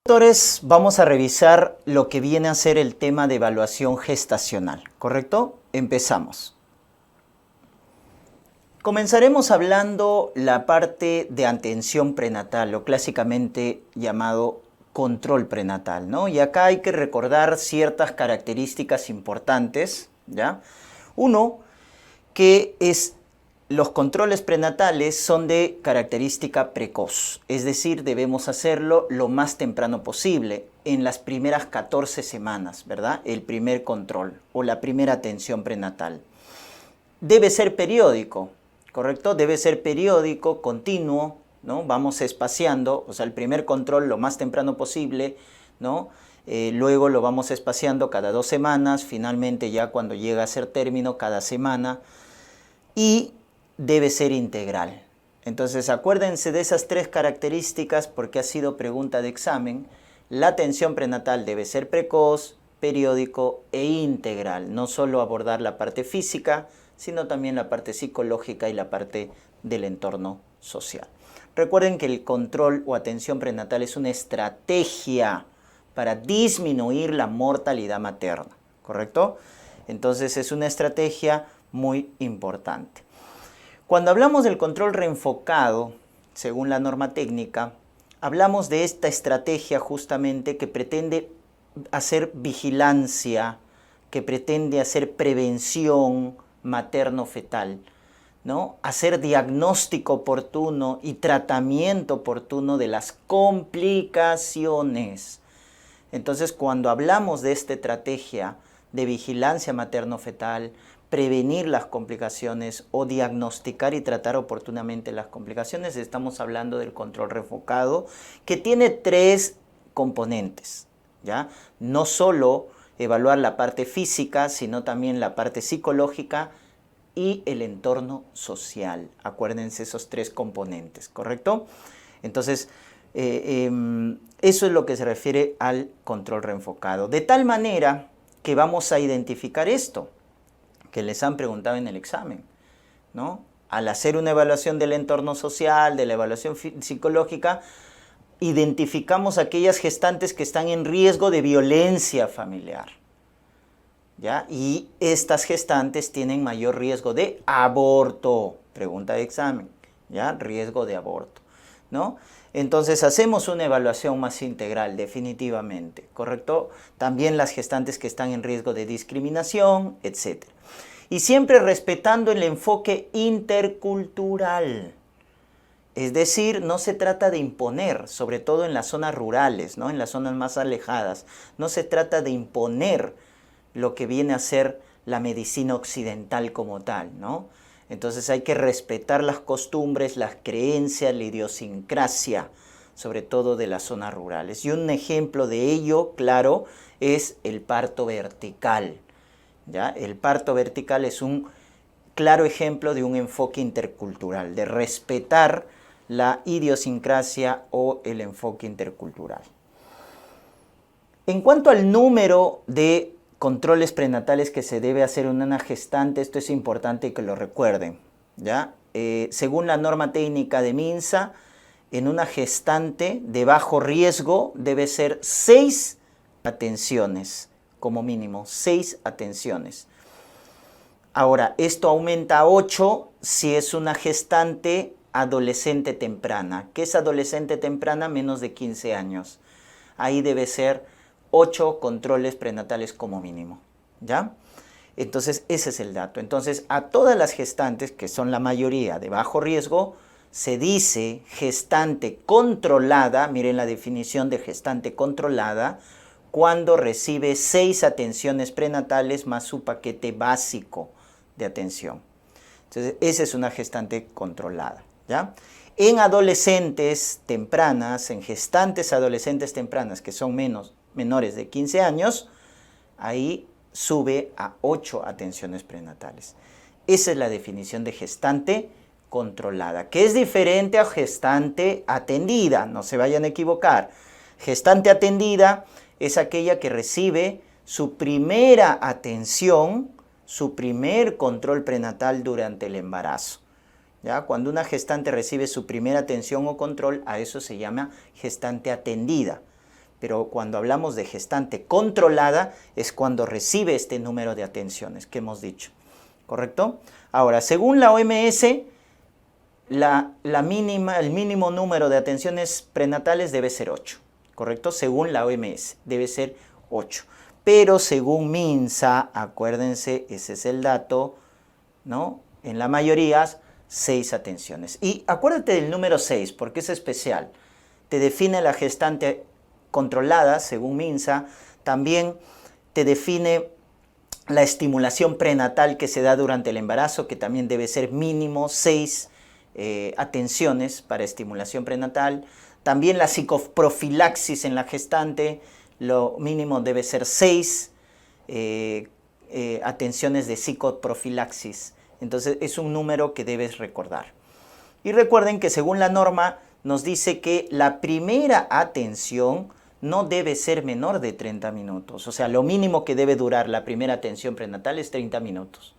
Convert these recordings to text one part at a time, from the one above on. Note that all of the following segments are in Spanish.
Doctores, vamos a revisar lo que viene a ser el tema de evaluación gestacional, ¿correcto? Empezamos. Comenzaremos hablando la parte de atención prenatal, o clásicamente llamado control prenatal, ¿no? Y acá hay que recordar ciertas características importantes, ¿ya? Uno, que los controles prenatales son de característica precoz, es decir, debemos hacerlo lo más temprano posible, en las primeras 14 semanas, ¿verdad? El primer control o la primera atención prenatal. Debe ser periódico, ¿correcto? Debe ser periódico, continuo, ¿no? Vamos espaciando, o sea, el primer control lo más temprano posible, ¿no? Luego lo vamos espaciando cada 2 semanas, finalmente ya cuando llega a ser término, cada semana, y debe ser integral. Entonces acuérdense de esas 3 características porque ha sido pregunta de examen. La atención prenatal debe ser precoz, periódico e integral. No solo abordar la parte física, sino también la parte psicológica y la parte del entorno social. Recuerden que el control o atención prenatal es una estrategia para disminuir la mortalidad materna, ¿correcto? Entonces es una estrategia muy importante. Cuando hablamos del control reenfocado, según la norma técnica, hablamos de esta estrategia justamente que pretende hacer vigilancia, que pretende hacer prevención materno-fetal, ¿no? Hacer diagnóstico oportuno y tratamiento oportuno de las complicaciones. Entonces, cuando hablamos de esta estrategia de vigilancia materno-fetal, prevenir las complicaciones o diagnosticar y tratar oportunamente las complicaciones, estamos hablando del control reenfocado, que tiene 3 componentes, ¿ya? No solo evaluar la parte física, sino también la parte psicológica y el entorno social. Acuérdense esos 3 componentes, ¿correcto? Entonces, eso es lo que se refiere al control reenfocado. De tal manera que vamos a identificar esto que les han preguntado en el examen, ¿no? Al hacer una evaluación del entorno social, de la evaluación psicológica, identificamos aquellas gestantes que están en riesgo de violencia familiar, ¿ya? Y estas gestantes tienen mayor riesgo de aborto, pregunta de examen, ¿ya? Riesgo de aborto, ¿no? Entonces hacemos una evaluación más integral, definitivamente, ¿correcto? También las gestantes que están en riesgo de discriminación, etc. Y siempre respetando el enfoque intercultural. Es decir, no se trata de imponer, sobre todo en las zonas rurales, ¿no? En las zonas más alejadas. No se trata de imponer lo que viene a ser la medicina occidental como tal, ¿no? Entonces hay que respetar las costumbres, las creencias, la idiosincrasia, sobre todo de las zonas rurales. Y un ejemplo de ello, claro, es el parto vertical, ¿ya? El parto vertical es un claro ejemplo de un enfoque intercultural, de respetar la idiosincrasia o el enfoque intercultural. En cuanto al número de controles prenatales que se debe hacer en una gestante, esto es importante que lo recuerden, ¿ya? Según la norma técnica de MINSA, en una gestante de bajo riesgo debe ser 6 atenciones, como mínimo, 6 atenciones. Ahora, esto aumenta a 8 si es una gestante adolescente temprana. ¿Qué es adolescente temprana? Menos de 15 años. Ahí debe ser 8 controles prenatales como mínimo, ¿ya? Entonces, ese es el dato. Entonces, a todas las gestantes, que son la mayoría de bajo riesgo, se dice gestante controlada, miren la definición de gestante controlada, cuando recibe 6 atenciones prenatales más su paquete básico de atención. Entonces, esa es una gestante controlada, ¿ya? En adolescentes tempranas, en gestantes adolescentes tempranas, que son menores de 15 años, ahí sube a 8 atenciones prenatales. Esa es la definición de gestante controlada, que es diferente a gestante atendida, no se vayan a equivocar. Gestante atendida es aquella que recibe su primera atención, su primer control prenatal durante el embarazo. ¿Ya? Cuando una gestante recibe su primera atención o control, a eso se llama gestante atendida. pero cuando hablamos de gestante controlada es cuando recibe este número de atenciones que hemos dicho, ¿correcto? Ahora, según la OMS, el mínimo número de atenciones prenatales debe ser 8, ¿correcto? Según la OMS, debe ser 8. Pero según MINSA, acuérdense, ese es el dato, ¿no? En la mayoría, 6 atenciones. Y acuérdate del número 6, porque es especial. Te define la gestante controlada, según MINSA. También te define la estimulación prenatal que se da durante el embarazo, que también debe ser mínimo 6 atenciones para estimulación prenatal. También la psicoprofilaxis en la gestante, lo mínimo debe ser 6 atenciones de psicoprofilaxis. Entonces es un número que debes recordar. Y recuerden que según la norma nos dice que la primera atención no debe ser menor de 30 minutos. O sea, lo mínimo que debe durar la primera atención prenatal es 30 minutos.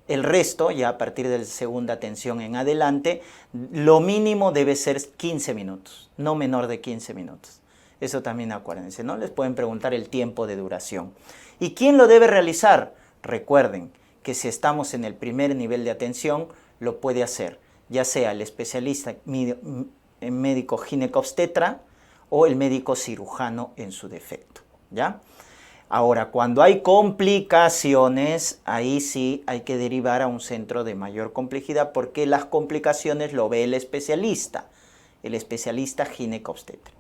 El resto, ya a partir de la segunda atención en adelante, lo mínimo debe ser 15 minutos, no menor de 15 minutos. Eso también acuérdense, ¿no? Les pueden preguntar el tiempo de duración. ¿Y quién lo debe realizar? Recuerden que si estamos en el primer nivel de atención, lo puede hacer, ya sea el especialista médico ginecobstetra o el médico cirujano en su defecto, ¿ya? Ahora, cuando hay complicaciones, ahí sí hay que derivar a un centro de mayor complejidad porque las complicaciones lo ve el especialista ginecobstetra,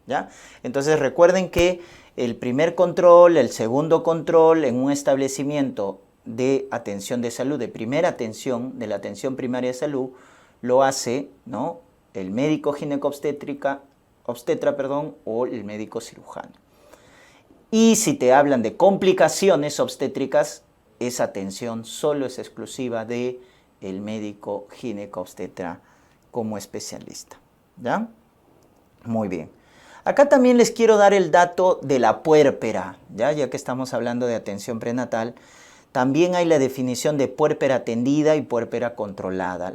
¿ya? Entonces recuerden que el primer control, el segundo control en un establecimiento de atención de salud, de primera atención, de la atención primaria de salud, lo hace, ¿no?, el médico ginecobstetra, o el médico cirujano. Y si te hablan de complicaciones obstétricas, esa atención solo es exclusiva del médico ginecobstetra como especialista, ¿ya? Muy bien. Acá también les quiero dar el dato de la puérpera, ya que estamos hablando de atención prenatal. También hay la definición de puérpera atendida y puérpera controlada.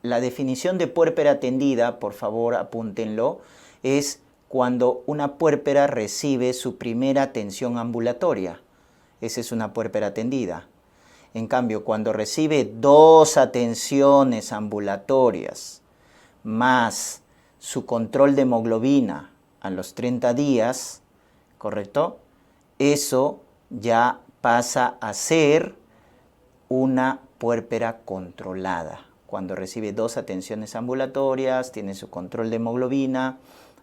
La definición de puérpera atendida, por favor apúntenlo, es cuando una puérpera recibe su primera atención ambulatoria. Esa es una puérpera atendida. En cambio, cuando recibe 2 atenciones ambulatorias más su control de hemoglobina a los 30 días, ¿correcto? Eso ya pasa a ser una puérpera controlada. Cuando recibe 2 atenciones ambulatorias, tiene su control de hemoglobina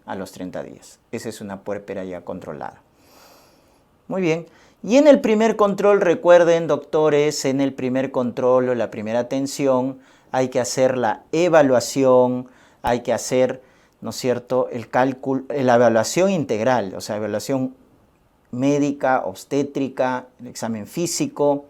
a los 30 días. Esa es una puérpera ya controlada. Muy bien. Y en el primer control, recuerden, doctores, en el primer control o la primera atención hay que hacer la evaluación, hay que hacer, ¿no es cierto?, el cálculo, la evaluación integral, o sea, evaluación médica, obstétrica, el examen físico,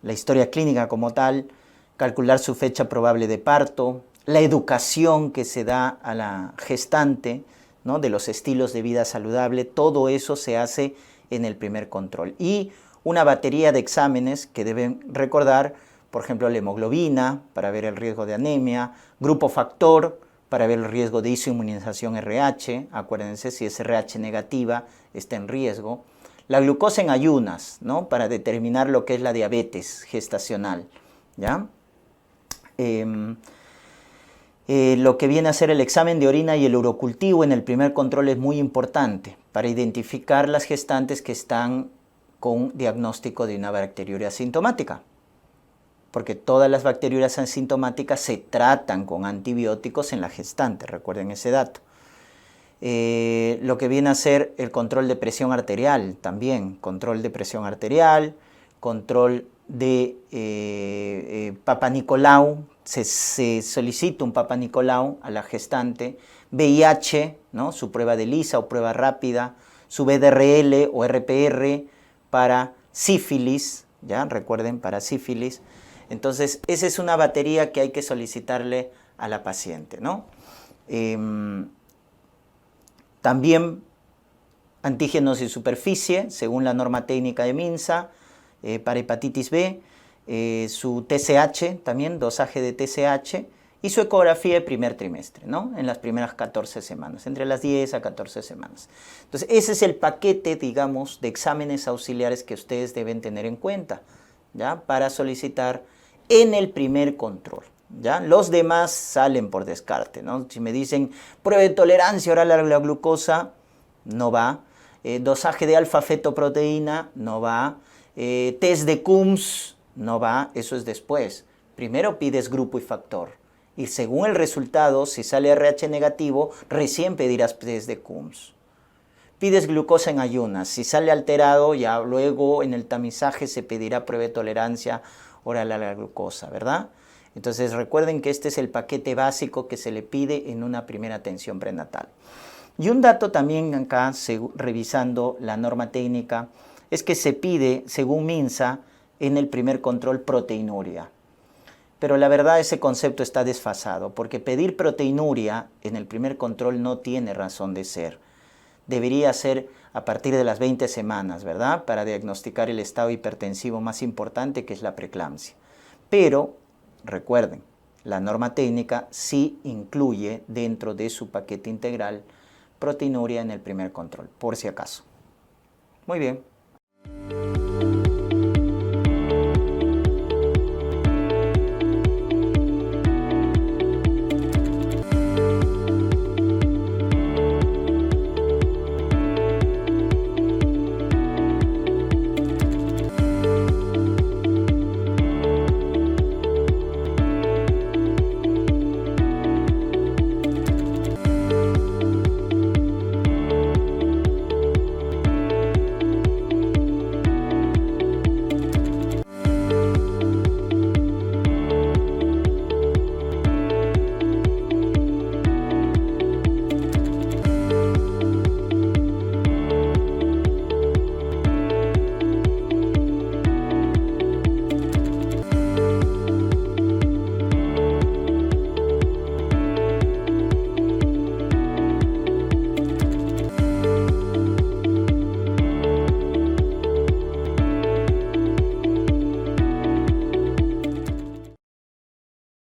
la historia clínica como tal, calcular su fecha probable de parto, la educación que se da a la gestante, ¿no?, de los estilos de vida saludable, todo eso se hace en el primer control. Y una batería de exámenes que deben recordar, por ejemplo, la hemoglobina para ver el riesgo de anemia, grupo factor para ver el riesgo de isoinmunización RH, acuérdense, si es RH negativa está en riesgo, la glucosa en ayunas, ¿no?, para determinar lo que es la diabetes gestacional, ¿ya? Lo que viene a ser el examen de orina y el urocultivo en el primer control es muy importante para identificar las gestantes que están con diagnóstico de una bacteriuria asintomática, porque todas las bacteriurias asintomáticas se tratan con antibióticos en la gestante, recuerden ese dato. Lo que viene a ser el control de presión arterial también, control de presión arterial, control de Papa Nicolau, se solicita un Papa Nicolau a la gestante, VIH, ¿no?, su prueba de ELISA o prueba rápida, su VDRL o RPR para sífilis, ¿ya? Recuerden, para sífilis. Entonces, esa es una batería que hay que solicitarle a la paciente, ¿no? También antígenos de superficie, según la norma técnica de MINSA, para hepatitis B, su TSH también, dosaje de TSH, y su ecografía de primer trimestre, ¿no? En las primeras 14 semanas, entre las 10 a 14 semanas. Entonces, ese es el paquete, digamos, de exámenes auxiliares que ustedes deben tener en cuenta, ¿ya? Para solicitar en el primer control, ¿ya? Los demás salen por descarte, ¿no? Si me dicen prueba de tolerancia oral a la glucosa, no va. Dosaje de alfa-fetoproteína, no va. Test de Coombs, no va. Eso es después. Primero pides grupo y factor. Y según el resultado, si sale RH negativo, recién pedirás test de Coombs. Pides glucosa en ayunas. Si sale alterado, ya luego en el tamizaje se pedirá prueba de tolerancia oral a la glucosa, ¿verdad? Entonces recuerden que este es el paquete básico que se le pide en una primera atención prenatal. Y un dato también acá, revisando la norma técnica, es que se pide, según MINSA, en el primer control proteinuria. Pero la verdad ese concepto está desfasado, porque pedir proteinuria en el primer control no tiene razón de ser. Debería ser a partir de las 20 semanas, ¿verdad? Para diagnosticar el estado hipertensivo más importante, que es la preeclampsia. Pero, recuerden, la norma técnica sí incluye dentro de su paquete integral proteinuria en el primer control, por si acaso. Muy bien.